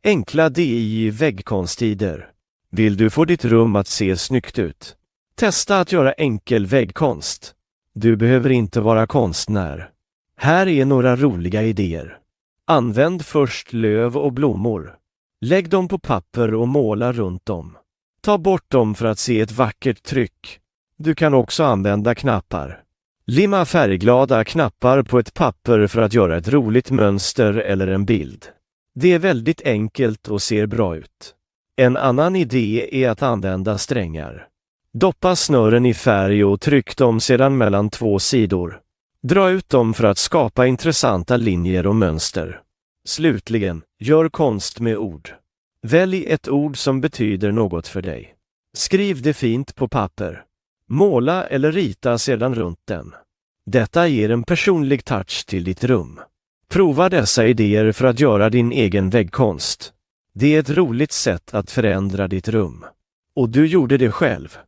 Enkla DIY-väggkonsttider. Vill du få ditt rum att se snyggt ut? Testa att göra enkel väggkonst. Du behöver inte vara konstnär. Här är några roliga idéer. Använd först löv och blommor. Lägg dem på papper och måla runt dem. Ta bort dem för att se ett vackert tryck. Du kan också använda knappar. Limma färgglada knappar på ett papper för att göra ett roligt mönster eller en bild. Det är väldigt enkelt och ser bra ut. En annan idé är att använda strängar. Doppa snören i färg och tryck dem sedan mellan två sidor. Dra ut dem för att skapa intressanta linjer och mönster. Slutligen, gör konst med ord. Välj ett ord som betyder något för dig. Skriv det fint på papper. Måla eller rita sedan runt den. Detta ger en personlig touch till ditt rum. Prova dessa idéer för att göra din egen väggkonst. Det är ett roligt sätt att förändra ditt rum. Och du gjorde det själv.